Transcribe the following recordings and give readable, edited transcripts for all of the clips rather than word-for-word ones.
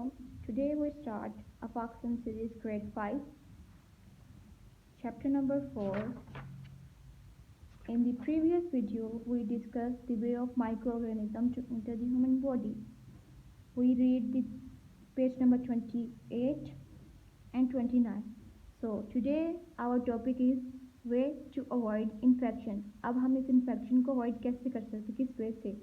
Hello, today we start a Pakistan series grade 5, chapter number 4. In the previous video, we discussed the way of microorganism to enter the human body. We read the page number 28 and 29. So today our topic is way to avoid infection. अब हम इस infection को avoid कैसे कर सकते, किस way से?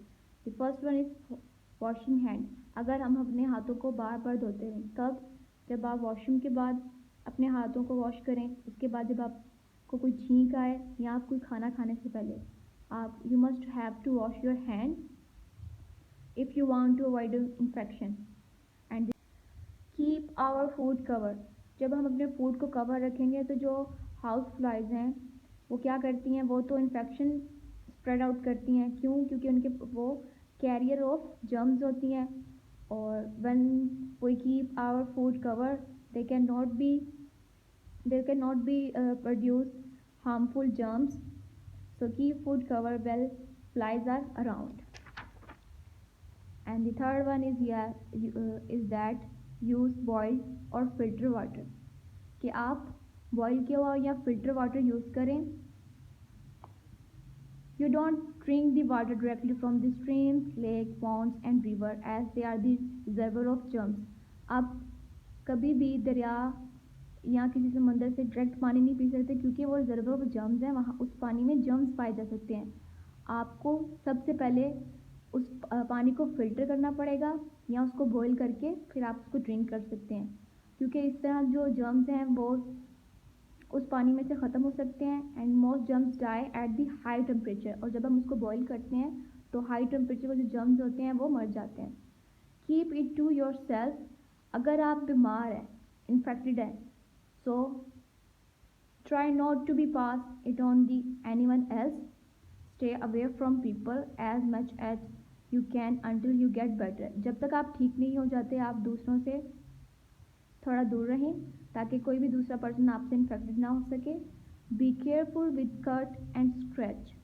The first one is washing hand. अगर हम अपने हाथों को बार बार धोते रहें, कब? जब आप वॉशरूम के बाद अपने हाथों को वॉश करें, उसके बाद जब आपको कोई छींक आए या आप कोई खाना खाने से पहले आप you must have to wash your hand if you want to avoid infection. And keep our food cover. जब हम अपने फूड को कवर रखेंगे तो जो हाउस फ्लाइज हैं वो क्या करती हैं, वो तो इन्फेक्शन स्प्रेड आउट करती हैं. क्यों? क्योंकि उनके वो कैरियर ऑफ जर्म्स होती हैं. और when we keep our food cover they cannot be produce harmful germs. So keep food cover well flies are around. And the third one is is that use boiled or filter water. कि आप boil किया हुआ या filter water use करें. You don't drink the water directly from the streams, lake, ponds and river as they are the reservoir of germs. आप कभी भी दरिया या किसी समंदर से डायरेक्ट पानी नहीं पी सकते क्योंकि वो रिजर्वर ऑफ जर्म्स हैं. वहाँ उस पानी में जर्म्स पाए जा सकते हैं. आपको सबसे पहले उस पानी को फ़िल्टर करना पड़ेगा या उसको बॉईल करके फिर आप उसको ड्रिंक कर सकते हैं. क्योंकि इस तरह जो जर्म्स हैं वो उस पानी में से ख़त्म हो सकते हैं. And most germs die at the high temperature. और जब हम उसको बॉईल करते हैं तो हाई टेम्परेचर पर जो जर्म्स होते हैं वो मर जाते हैं. Keep it to yourself. अगर आप बीमार हैं, इन्फेक्टेड हैं, so try not to be pass it on the anyone else. Stay away from people as much as you can until you get better. जब तक आप ठीक नहीं हो जाते आप दूसरों से थोड़ा दूर रहें ताकि कोई भी दूसरा पर्सन आपसे इन्फेक्टेड ना हो सके. Be careful with cut and scratch.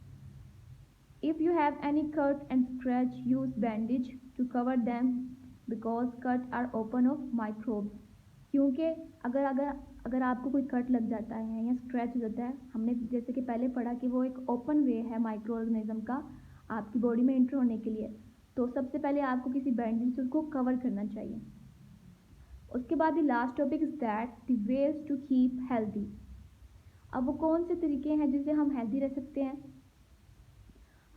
If you have any cut and scratch, use bandage to cover them because cut are open of microbes. क्योंकि अगर अगर अगर आपको कोई कट लग जाता है या स्क्रैच हो जाता है, हमने जैसे कि पहले पढ़ा कि वो एक ओपन वे है माइक्रो ऑर्गेनिज्म का आपकी बॉडी में एंटर होने के लिए. तो सबसे पहले आपको किसी बैंडेज से उसको कवर करना चाहिए. उसके बाद last topic is that the ways to keep healthy. अब वो कौन से तरीके हैं जिससे हम हेल्दी रह सकते हैं.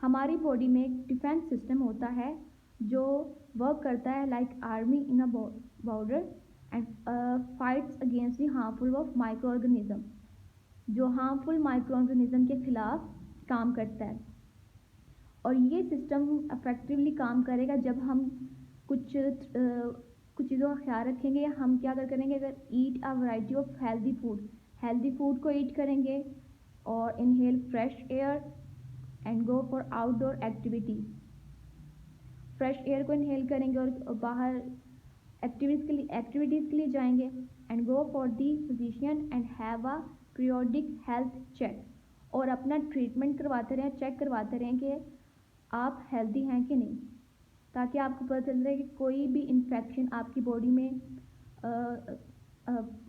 हमारी बॉडी में एक डिफेंस सिस्टम होता है जो वर्क करता है like army in a border and fights against the harmful of micro organism. जो हार्मफुल माइक्रो ऑर्गेनिज्म के खिलाफ काम करता है. और ये सिस्टम अफेक्टिवली काम करेगा जब हम कुछ चीज़ों का ख्याल रखेंगे. हम क्या करेंगे, अगर eat a variety of healthy food को ईट करेंगे और inhale fresh air and go for outdoor activities. Fresh air को इनहेल करेंगे और बाहर एक्टिविटीज़ के लिए जाएंगे. And go for the physician and have a periodic health check. और अपना ट्रीटमेंट करवाते रहें, चेक करवाते रहें कि आप हेल्दी हैं कि नहीं, ताकि आपको पता चल रहा है कि कोई भी इन्फेक्शन आपकी बॉडी में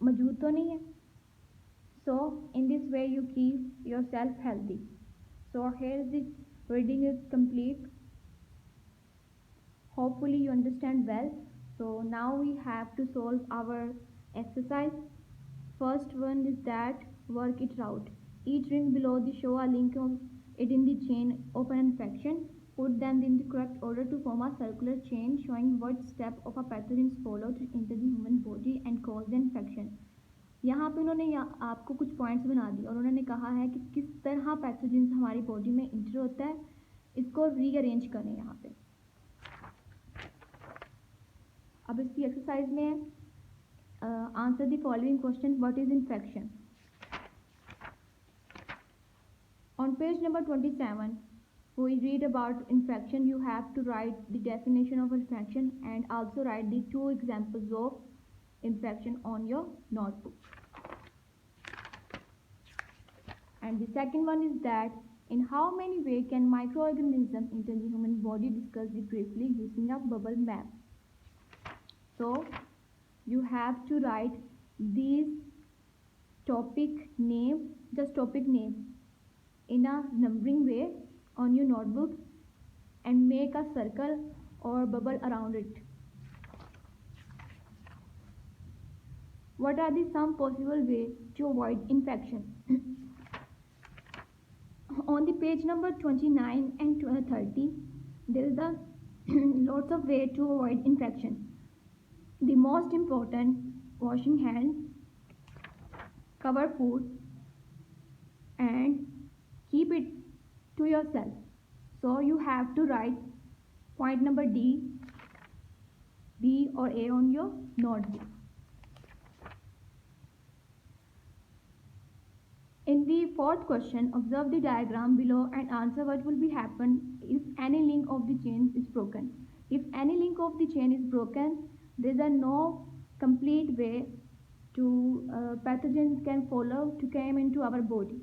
मौजूद तो नहीं है. So in this way you keep yourself healthy. So here the reading is complete. Hopefully you understand well. So now we have to solve our exercise. First one is that work it out. Each ring below the show a link of it in the chain of an infection. Put them in the correct order to form a circular chain showing what step of a pathogen is followed to enter the human body and cause the infection. यहाँ पे उन्होंने आपको कुछ points बना दिए और उन्होंने कहा है कि किस तरह पैथोजेंस हमारी बॉडी में इंटर होता है. इसको रीअरेंज करें यहाँ पे. अब इसकी एक्सरसाइज में answer the following question. What is infection? On page number 27 we read about infection. You have to write the definition of infection and also write the 2 examples of infection on your notebook. And the second one is that in how many ways can microorganisms enter the human body? Discuss it briefly using a bubble map. So you have to write these topic name, just topic name, in a numbering way on your notebook and make a circle or bubble around it. What are the some possible ways to avoid infection? On the page number 29 and 30, there is a lots of way to avoid infection. The most important, washing hands, cover food, and keep it to yourself. So you have to write point number D, B or A on your notebook. In the fourth question, observe the diagram below and answer what will be happen if any link of the chain is broken. If any link of the chain is broken, there is a no complete way to pathogens can follow to come into our body.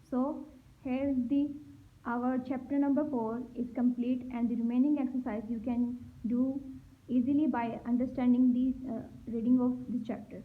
So here is the our chapter number 4 is complete, and the remaining exercise you can do easily by understanding the reading of this chapter.